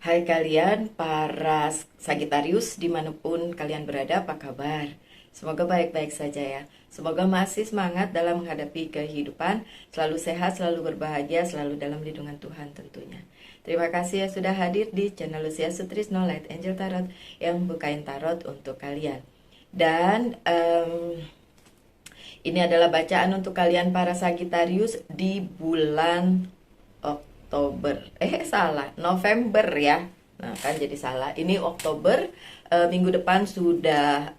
Hai kalian para Sagitarius dimanapun kalian berada, apa kabar? Semoga baik-baik saja ya. Semoga masih semangat dalam menghadapi kehidupan, selalu sehat, selalu berbahagia, selalu dalam lindungan Tuhan tentunya. Terima kasih ya sudah hadir di channel Lucia Sutrisno Light Angel Tarot yang bukain tarot untuk kalian. Dan ini adalah bacaan untuk kalian para Sagitarius di bulan Oktober. Salah, November ya. Nah, kan jadi salah. Ini Oktober, minggu depan sudah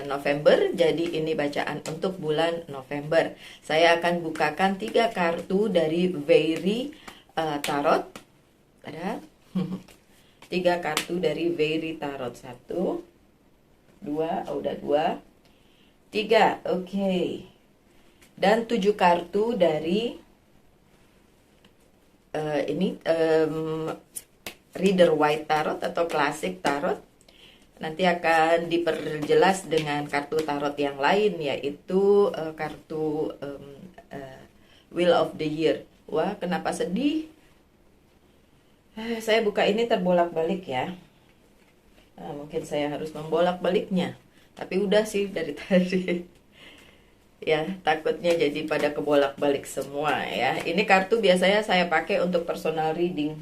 November, jadi ini bacaan untuk bulan November. Saya akan bukakan 3 kartu dari Very Tarot. Ada 3 kartu dari Very Tarot. 1, 2, udah 2, 3, oke. Dan 7 kartu dari ini Reader White Tarot atau Classic Tarot. Nanti akan diperjelas dengan kartu tarot yang lain, yaitu kartu Wheel of the Year. Wah, kenapa sedih? Saya buka ini terbolak-balik ya. Mungkin saya harus membolak-baliknya. Tapi udah sih dari tadi. Ya, takutnya jadi pada kebolak-balik semua ya. Ini kartu biasanya saya pakai untuk personal reading.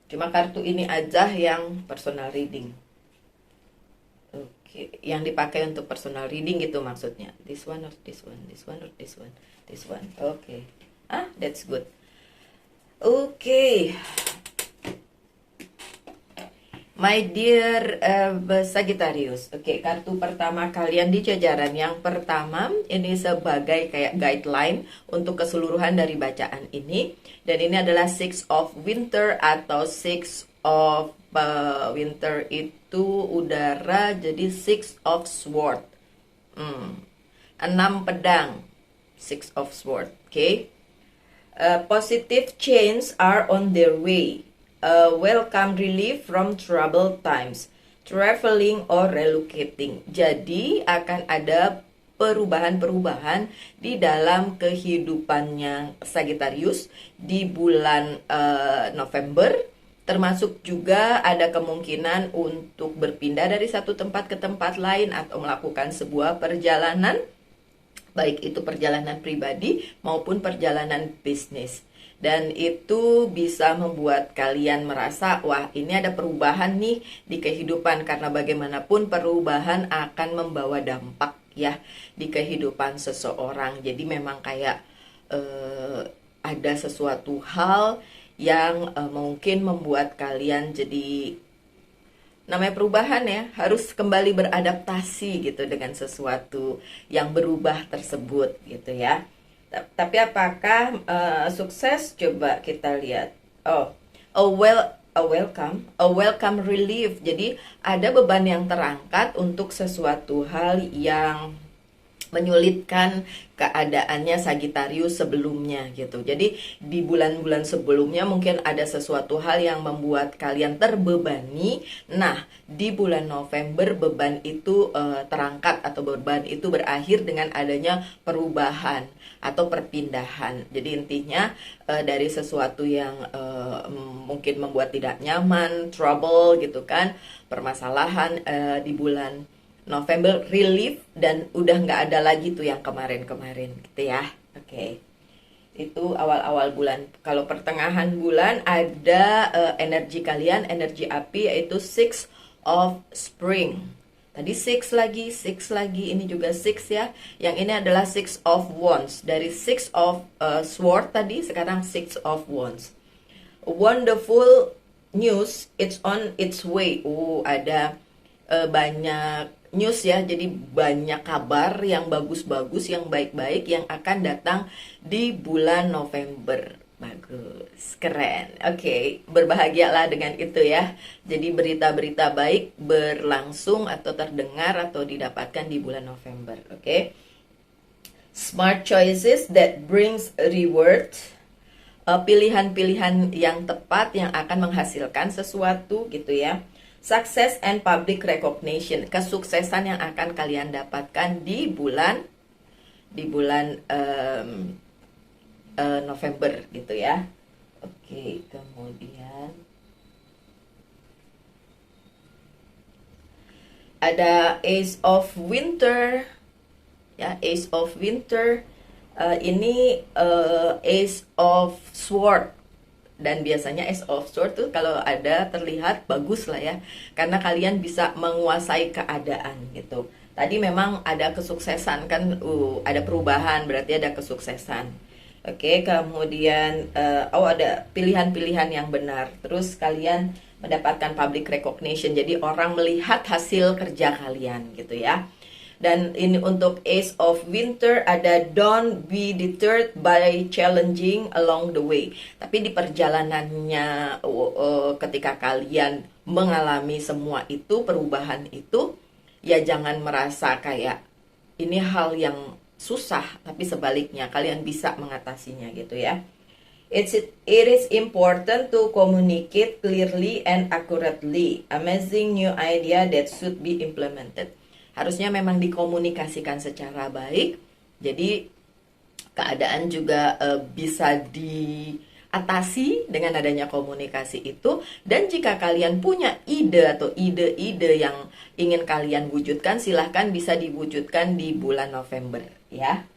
Cuma kartu ini aja yang personal reading. Oke, yang dipakai untuk personal reading gitu maksudnya. This one or this one, this one or this one, this one. Oke. That's good. Oke. My dear Sagittarius, oke, kartu pertama kalian di jajaran yang pertama ini sebagai kayak guideline untuk keseluruhan dari bacaan ini, dan ini adalah Six of Winter atau Six of Winter itu udara, jadi Six of Sword, 6 pedang, Six of Sword, oke. Positive change are on their way. Welcome relief from troubled times, traveling or relocating. Jadi akan ada perubahan-perubahan di dalam kehidupannya Sagittarius di bulan November. Termasuk juga ada kemungkinan untuk berpindah dari satu tempat ke tempat lain atau melakukan sebuah perjalanan, baik itu perjalanan pribadi maupun perjalanan bisnis. Dan itu bisa membuat kalian merasa, wah ini ada perubahan nih di kehidupan. Karena bagaimanapun perubahan akan membawa dampak ya di kehidupan seseorang. Jadi memang kayak ada sesuatu hal yang mungkin membuat kalian jadi, namanya perubahan ya, harus kembali beradaptasi gitu dengan sesuatu yang berubah tersebut gitu ya. Tapi apakah sukses? Coba kita lihat. A welcome relief. Jadi ada beban yang terangkat untuk sesuatu hal yang menyulitkan keadaannya Sagittarius sebelumnya gitu. Jadi di bulan-bulan sebelumnya mungkin ada sesuatu hal yang membuat kalian terbebani. Nah, di bulan November beban itu terangkat atau beban itu berakhir dengan adanya perubahan atau perpindahan. Jadi intinya dari sesuatu yang mungkin membuat tidak nyaman, trouble gitu kan, permasalahan di bulan November relief, dan udah nggak ada lagi tuh yang kemarin-kemarin gitu ya. Oke. Itu awal-awal bulan. Kalau pertengahan bulan ada energi kalian, energi api, yaitu Six of Spring. Tadi six lagi, ini juga six ya. Yang ini adalah Six of Wands. Dari Six of Sword tadi, sekarang Six of Wands. Wonderful news, it's on its way. Ada banyak news ya, jadi banyak kabar yang bagus-bagus, yang baik-baik yang akan datang di bulan November. Bagus, keren. Oke, berbahagialah dengan itu ya. Jadi berita-berita baik berlangsung atau terdengar atau didapatkan di bulan November. Oke. Smart choices that brings reward. Pilihan-pilihan yang tepat yang akan menghasilkan sesuatu gitu ya. Success and public recognition, kesuksesan yang akan kalian dapatkan di bulan November gitu ya. Oke, kemudian Ada Ace of Winter, ya, Ace of Winter. Ini Ace of Sword, dan biasanya Ace of Sword tuh kalau ada terlihat bagus lah ya, karena kalian bisa menguasai keadaan gitu. Tadi memang ada kesuksesan kan, ada perubahan, berarti ada kesuksesan. Oke, kemudian ada pilihan-pilihan yang benar. Terus kalian mendapatkan public recognition, jadi orang melihat hasil kerja kalian gitu ya. Dan ini untuk Ace of Winter ada don't be deterred by challenging along the way. Tapi di perjalanannya ketika kalian mengalami semua itu, perubahan itu, ya jangan merasa kayak ini hal yang susah, tapi sebaliknya kalian bisa mengatasinya gitu ya. It is important to communicate clearly and accurately, amazing new idea that should be implemented. Harusnya memang dikomunikasikan secara baik, jadi keadaan juga bisa diatasi dengan adanya komunikasi itu. Dan jika kalian punya ide atau ide-ide yang ingin kalian wujudkan, silahkan bisa diwujudkan di bulan November ya.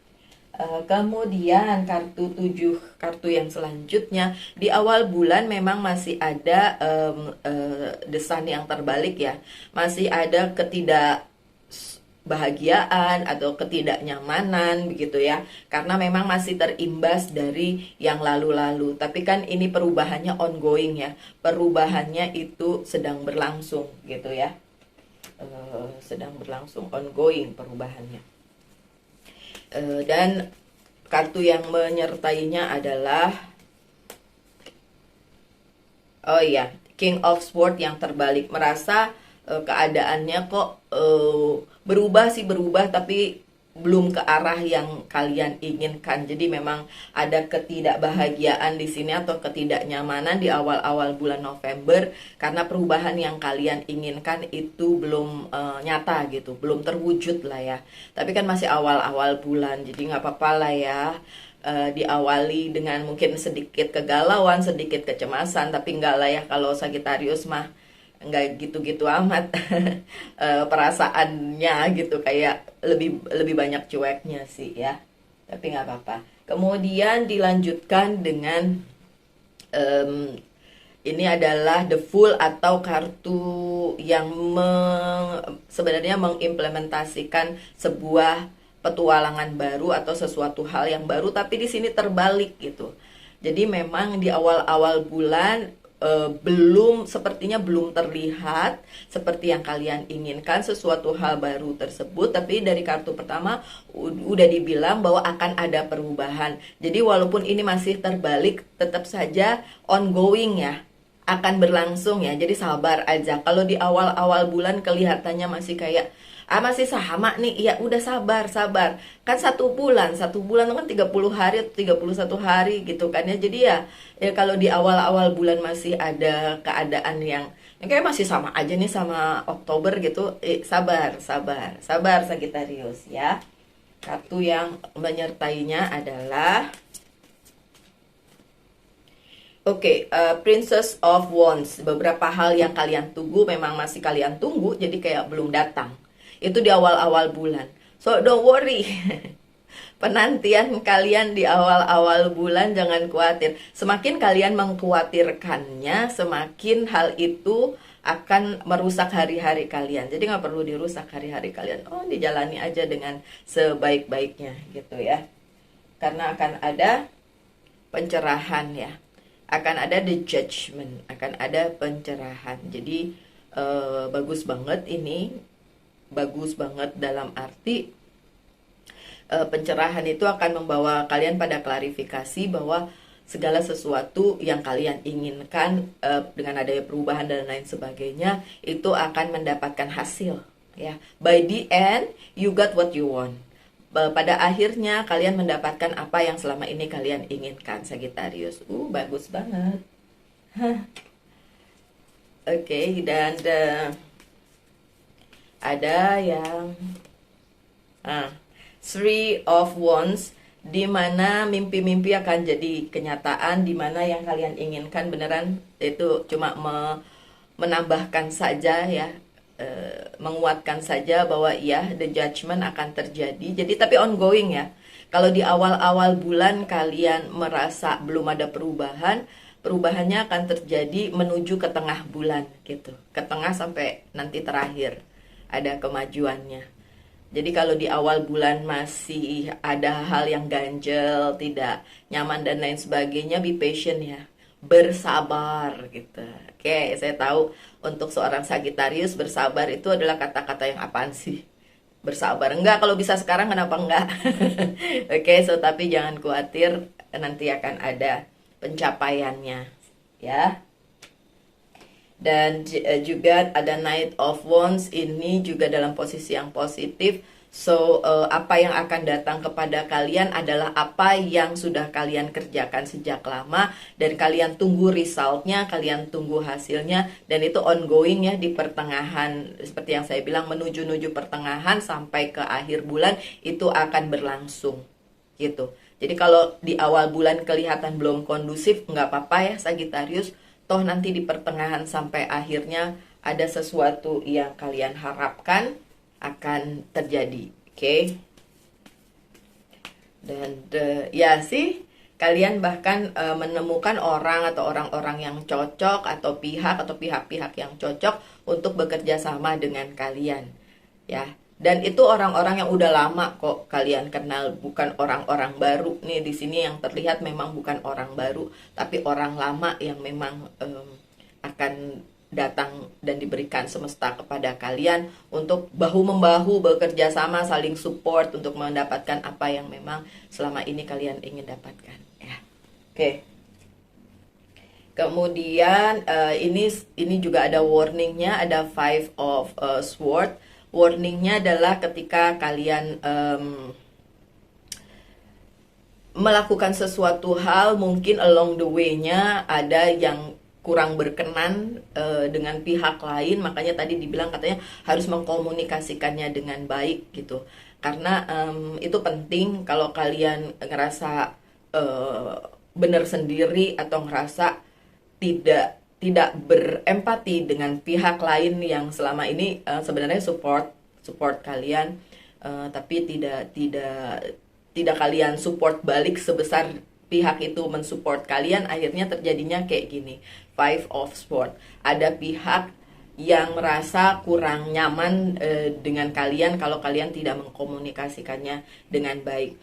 Kemudian kartu 7, kartu yang selanjutnya, di awal bulan memang masih ada the sun yang terbalik ya, masih ada ketidakbahagiaan atau ketidaknyamanan begitu ya, karena memang masih terimbas dari yang lalu-lalu. Tapi kan ini perubahannya ongoing ya, perubahannya itu sedang berlangsung gitu ya, sedang berlangsung, ongoing perubahannya. Dan kartu yang menyertainya adalah King of Swords yang terbalik. Merasa keadaannya kok berubah tapi belum ke arah yang kalian inginkan. Jadi memang ada ketidakbahagiaan di sini atau ketidaknyamanan di awal-awal bulan November, karena perubahan yang kalian inginkan itu belum nyata gitu, belum terwujud lah ya. Tapi kan masih awal-awal bulan, jadi nggak apa-apa lah ya. Diawali dengan mungkin sedikit kegalauan, sedikit kecemasan, tapi enggak lah ya, kalau Sagittarius mah nggak gitu-gitu amat. Perasaannya gitu, kayak lebih banyak cueknya sih ya, tapi nggak apa-apa. Kemudian dilanjutkan dengan ini adalah the Fool, atau kartu yang sebenarnya mengimplementasikan sebuah petualangan baru atau sesuatu hal yang baru, tapi di sini terbalik gitu. Jadi memang di awal-awal bulan sepertinya belum terlihat seperti yang kalian inginkan sesuatu hal baru tersebut, tapi dari kartu pertama udah dibilang bahwa akan ada perubahan. Jadi walaupun ini masih terbalik, tetap saja ongoing ya, akan berlangsung ya. Jadi sabar aja. Kalau di awal-awal bulan kelihatannya masih kayak masih sama nih, ya udah sabar. Kan satu bulan kan 30 hari atau 31 hari gitu kan ya. Jadi ya kalau di awal-awal bulan masih ada keadaan yang kayak masih sama aja nih sama Oktober gitu, sabar Sagittarius ya. Kartu yang menyertainya adalah Princess of Wands. Beberapa hal yang kalian tunggu memang masih kalian tunggu, jadi kayak belum datang. Itu di awal-awal bulan. So don't worry. Penantian kalian di awal-awal bulan jangan khawatir. Semakin kalian mengkhawatirkannya, semakin hal itu akan merusak hari-hari kalian. Jadi nggak perlu dirusak hari-hari kalian. Dijalani aja dengan sebaik-baiknya gitu ya. Karena akan ada pencerahan ya. Akan ada the judgment, akan ada pencerahan. Jadi bagus banget ini. Bagus banget dalam arti pencerahan itu akan membawa kalian pada klarifikasi bahwa segala sesuatu yang kalian inginkan dengan adanya perubahan dan lain sebagainya itu akan mendapatkan hasil ya. By the end you got what you want. Pada akhirnya kalian mendapatkan apa yang selama ini kalian inginkan, Sagittarius. Bagus banget. Dan ada yang Three of Wands, di mana mimpi-mimpi akan jadi kenyataan, di mana yang kalian inginkan beneran itu cuma menambahkan saja ya. menguatkan saja bahwa ya the judgment akan terjadi. Jadi tapi ongoing ya. Kalau di awal-awal bulan kalian merasa belum ada perubahan, perubahannya akan terjadi menuju ke tengah bulan gitu. Ke tengah sampai nanti terakhir ada kemajuannya. Jadi kalau di awal bulan masih ada hal yang ganjel, tidak nyaman dan lain sebagainya, be patient ya. Bersabar gitu. Oke, saya tahu untuk seorang Sagittarius bersabar itu adalah kata-kata yang apaan sih? Bersabar enggak, kalau bisa sekarang kenapa enggak? Oke, so tapi jangan khawatir, nanti akan ada pencapaiannya ya. Dan juga ada Knight of Wands, ini juga dalam posisi yang positif. So apa yang akan datang kepada kalian adalah apa yang sudah kalian kerjakan sejak lama, dan kalian tunggu resultnya, kalian tunggu hasilnya, dan itu ongoing ya. Di pertengahan, seperti yang saya bilang, menuju pertengahan sampai ke akhir bulan itu akan berlangsung gitu. Jadi kalau di awal bulan kelihatan belum kondusif, nggak apa-apa ya Sagittarius, toh nanti di pertengahan sampai akhirnya ada sesuatu yang kalian harapkan akan terjadi. Oke. Dan ya sih, kalian bahkan menemukan orang atau orang-orang yang cocok, atau pihak-pihak yang cocok untuk bekerja sama dengan kalian ya. Dan itu orang-orang yang udah lama kok kalian kenal, bukan orang-orang baru. Nih di sini yang terlihat memang bukan orang baru, tapi orang lama yang memang akan datang dan diberikan semesta kepada kalian untuk bahu-membahu bekerja sama, saling support untuk mendapatkan apa yang memang selama ini kalian ingin dapatkan ya. Oke. Kemudian ini juga ada warningnya, ada Five of Swords. Warningnya adalah ketika kalian melakukan sesuatu hal, mungkin along the way-nya ada yang kurang berkenan dengan pihak lain, makanya tadi dibilang katanya harus mengkomunikasikannya dengan baik gitu. Karena itu penting. Kalau kalian ngerasa benar sendiri atau ngerasa tidak berempati dengan pihak lain yang selama ini sebenarnya support kalian, tapi tidak kalian support balik sebesar pihak itu mensupport kalian, akhirnya terjadinya kayak gini. Five of Swords. Ada pihak yang merasa kurang nyaman dengan kalian kalau kalian tidak mengkomunikasikannya dengan baik.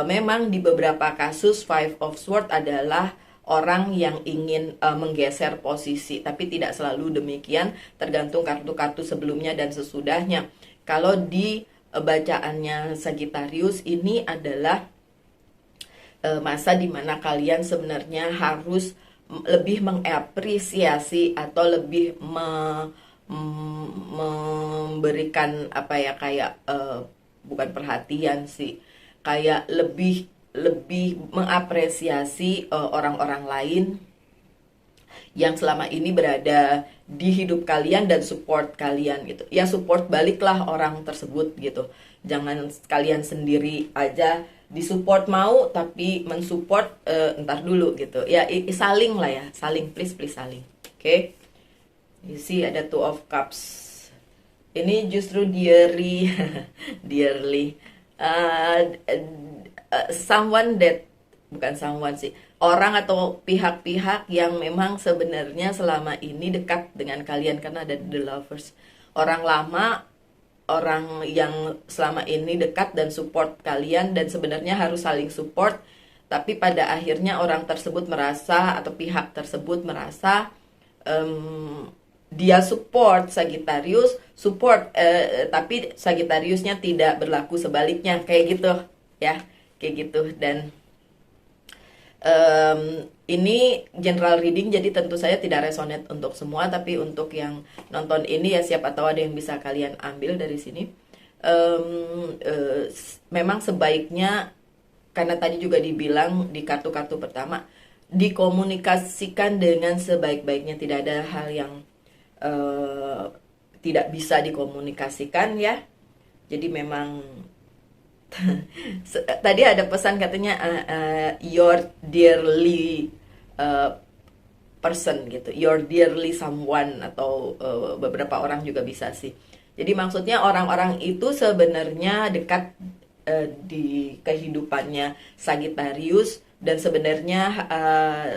Memang di beberapa kasus Five of Swords adalah orang yang ingin menggeser posisi, tapi tidak selalu demikian, tergantung kartu-kartu sebelumnya dan sesudahnya. Kalau di bacaannya Sagittarius, ini adalah masa dimana kalian sebenarnya harus lebih mengapresiasi atau lebih memberikan apa ya, kayak bukan perhatian sih, kayak lebih mengapresiasi orang-orang lain yang selama ini berada di hidup kalian dan support kalian gitu. Ya support baliklah orang tersebut gitu. Jangan kalian sendiri aja disupport mau tapi mensupport entar dulu gitu ya. Saling lah ya, saling, please saling. Oke. You see ada Two of Cups, ini justru dearly dearly someone that, bukan someone sih, orang atau pihak-pihak yang memang sebenarnya selama ini dekat dengan kalian, karena ada the lovers. Orang lama, orang yang selama ini dekat dan support kalian, dan sebenarnya harus saling support, tapi pada akhirnya orang tersebut merasa, atau pihak tersebut merasa dia support Sagittarius, tapi Sagittariusnya tidak berlaku sebaliknya, kayak gitu ya, kayak gitu. Dan ini general reading, jadi tentu saja tidak resonate untuk semua, tapi untuk yang nonton ini ya siapa tahu ada yang bisa kalian ambil dari sini. Memang sebaiknya, karena tadi juga dibilang di kartu-kartu pertama, dikomunikasikan dengan sebaik-baiknya, tidak ada hal yang tidak bisa dikomunikasikan ya. Jadi memang tadi ada pesan katanya your dearly person gitu, your dearly someone, atau beberapa orang juga bisa sih. Jadi maksudnya orang-orang itu sebenarnya dekat di kehidupannya Sagittarius, dan sebenarnya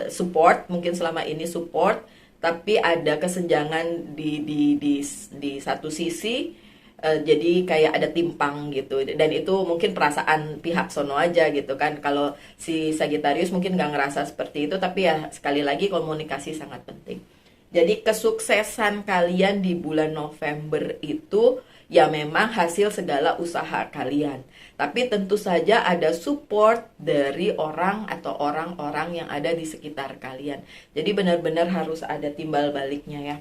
support, mungkin selama ini support, tapi ada kesenjangan di satu sisi. Jadi kayak ada timpang gitu, dan itu mungkin perasaan pihak sono aja gitu kan. Kalau si Sagittarius mungkin nggak ngerasa seperti itu, tapi ya sekali lagi komunikasi sangat penting. Jadi kesuksesan kalian di bulan November itu ya memang hasil segala usaha kalian, tapi tentu saja ada support dari orang atau orang-orang yang ada di sekitar kalian. Jadi benar-benar harus ada timbal baliknya ya.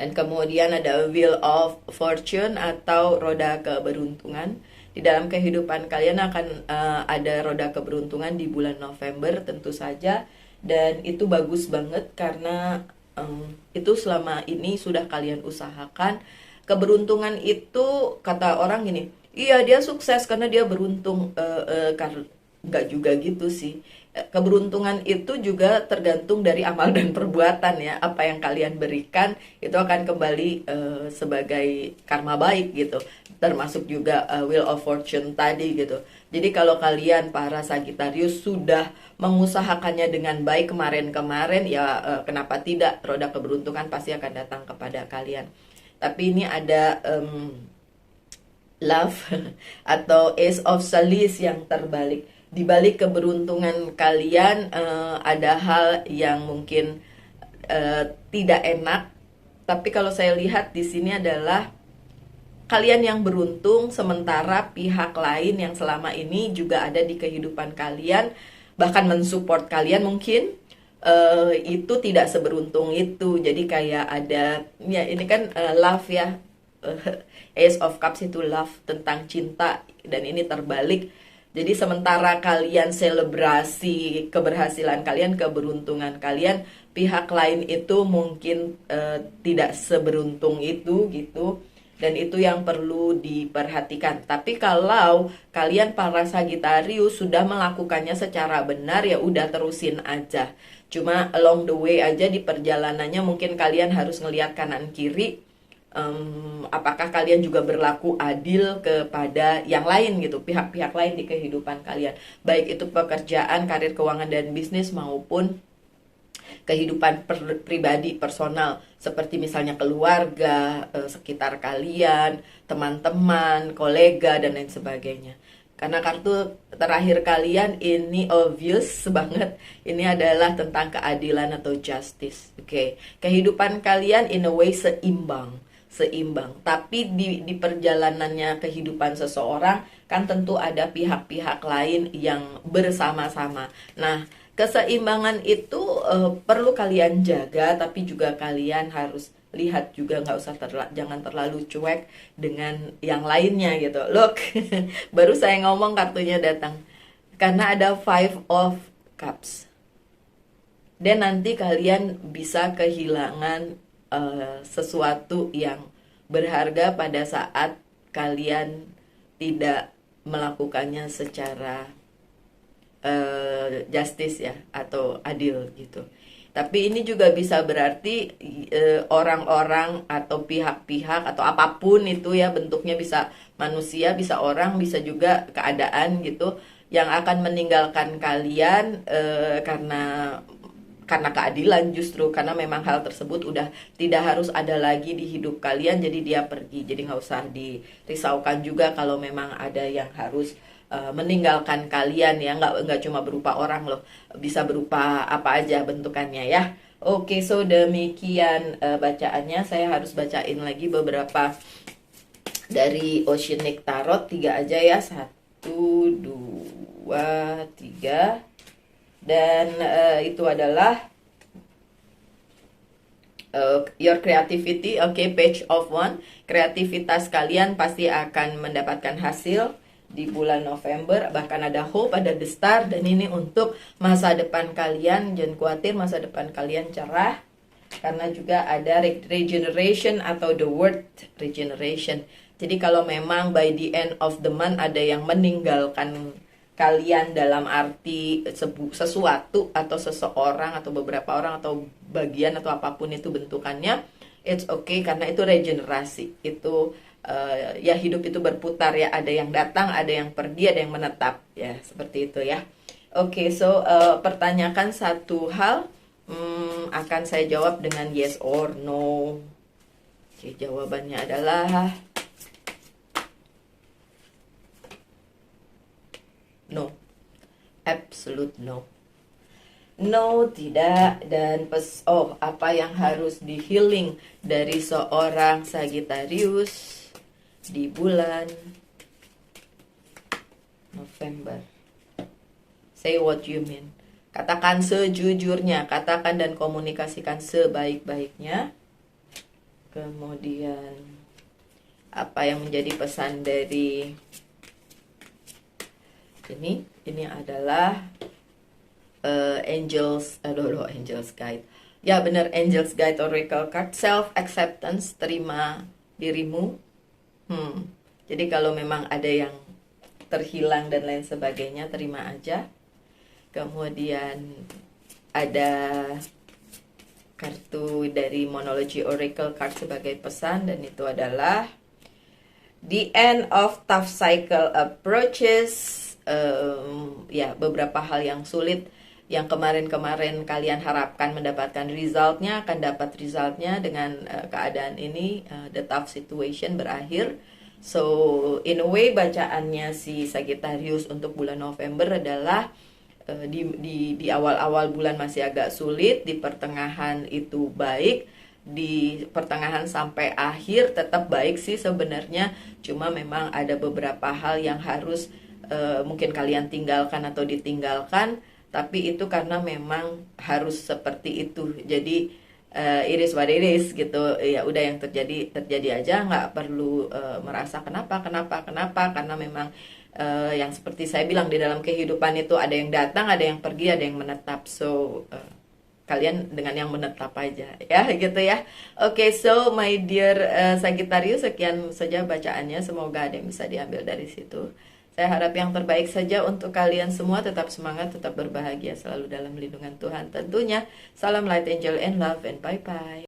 Dan kemudian ada Wheel of Fortune atau roda keberuntungan. Di dalam kehidupan kalian akan ada roda keberuntungan di bulan November tentu saja. Dan itu bagus banget karena itu selama ini sudah kalian usahakan. Keberuntungan itu kata orang gini, iya dia sukses karena dia beruntung. Karena nggak juga gitu sih. Keberuntungan itu juga tergantung dari amal dan perbuatan ya. Apa yang kalian berikan itu akan kembali sebagai karma baik gitu. Termasuk juga Wheel of Fortune tadi gitu. Jadi kalau kalian para Sagittarius sudah mengusahakannya dengan baik kemarin-kemarin, ya kenapa tidak, roda keberuntungan pasti akan datang kepada kalian. Tapi ini ada Love atau Ace of Chalice yang terbalik. Di balik keberuntungan kalian ada hal yang mungkin tidak enak, tapi kalau saya lihat di sini adalah kalian yang beruntung, sementara pihak lain yang selama ini juga ada di kehidupan kalian, bahkan mensupport kalian mungkin itu tidak seberuntung itu. Jadi kayak ada ya ini kan love ya, Ace of Cups itu love, tentang cinta, dan ini terbalik. Jadi sementara kalian selebrasi keberhasilan kalian, keberuntungan kalian, pihak lain itu mungkin tidak seberuntung itu gitu. Dan itu yang perlu diperhatikan. Tapi kalau kalian para Sagittarius sudah melakukannya secara benar, ya udah terusin aja. Cuma along the way aja di perjalanannya mungkin kalian harus ngelihat kanan kiri. Apakah kalian juga berlaku adil kepada yang lain gitu, pihak-pihak lain di kehidupan kalian, baik itu pekerjaan, karir, keuangan, dan bisnis, maupun kehidupan pribadi, personal, seperti misalnya keluarga, sekitar kalian, teman-teman, kolega, dan lain sebagainya. Karena kartu terakhir kalian ini obvious banget, ini adalah tentang keadilan atau justice. Oke. Kehidupan kalian in a way seimbang, tapi di perjalanannya kehidupan seseorang kan tentu ada pihak-pihak lain yang bersama-sama. Nah, keseimbangan itu perlu kalian jaga, tapi juga kalian harus lihat juga, nggak usah jangan terlalu cuek dengan yang lainnya gitu. Look, baru saya ngomong kartunya datang karena ada Five of Cups. Dan nanti kalian bisa kehilangan sesuatu yang berharga pada saat kalian tidak melakukannya secara justice ya, atau adil gitu. Tapi ini juga bisa berarti orang-orang atau pihak-pihak atau apapun itu ya, bentuknya bisa manusia, bisa orang, bisa juga keadaan gitu, yang akan meninggalkan kalian karena keadilan, justru karena memang hal tersebut udah tidak harus ada lagi di hidup kalian, jadi dia pergi. Jadi nggak usah dirisaukan juga kalau memang ada yang harus meninggalkan kalian ya, nggak cuma berupa orang loh, bisa berupa apa aja bentukannya ya. Oke, so demikian bacaannya. Saya harus bacain lagi beberapa dari Oceanic Tarot, 3 aja ya, 1, 2, 3. Dan itu adalah your creativity. Oke, Page of One. Kreativitas kalian pasti akan mendapatkan hasil di bulan November. Bahkan ada hope, ada the star. Dan ini untuk masa depan kalian. Jangan khawatir, masa depan kalian cerah. Karena juga ada regeneration atau the word regeneration. Jadi kalau memang by the end of the month ada yang meninggalkan kalian dalam arti sesuatu atau seseorang atau beberapa orang atau bagian atau apapun itu bentukannya, it's okay karena itu regenerasi. Itu ya hidup itu berputar ya, ada yang datang, ada yang pergi, ada yang menetap ya, seperti itu ya. Oke, so pertanyakan satu hal, akan saya jawab dengan yes or no. Oke, jawabannya adalah no. Absolute no. No, tidak. Dan apa yang harus di healing dari seorang Sagittarius di bulan November? Say what you mean. Katakan sejujurnya, katakan dan komunikasikan sebaik-baiknya. Kemudian apa yang menjadi pesan dari ini adalah Angels Guide. Ya benar, Angels Guide Oracle card. Self acceptance, terima dirimu. Jadi kalau memang ada yang terhilang dan lain sebagainya, terima aja. Kemudian ada kartu dari Monology Oracle card sebagai pesan, dan itu adalah the end of tough cycle approaches. Ya beberapa hal yang sulit yang kemarin-kemarin kalian harapkan mendapatkan resultnya, akan dapat resultnya dengan keadaan ini. The tough situation berakhir. So in a way bacaannya si Sagittarius untuk bulan November adalah di awal-awal bulan masih agak sulit, di pertengahan itu baik, di pertengahan sampai akhir tetap baik sih sebenarnya, cuma memang ada beberapa hal yang harus mungkin kalian tinggalkan atau ditinggalkan, tapi itu karena memang harus seperti itu. Jadi it is what it is gitu ya, udah yang terjadi aja, nggak perlu merasa kenapa karena memang yang seperti saya bilang, di dalam kehidupan itu ada yang datang, ada yang pergi, ada yang menetap. So kalian dengan yang menetap aja ya gitu ya. Oke, so my dear Sagittarius, sekian saja bacaannya, semoga ada yang bisa diambil dari situ. Saya harap yang terbaik saja untuk kalian semua. Tetap semangat, tetap berbahagia, selalu dalam lindungan Tuhan tentunya. Salam light, angel, and love, and bye-bye.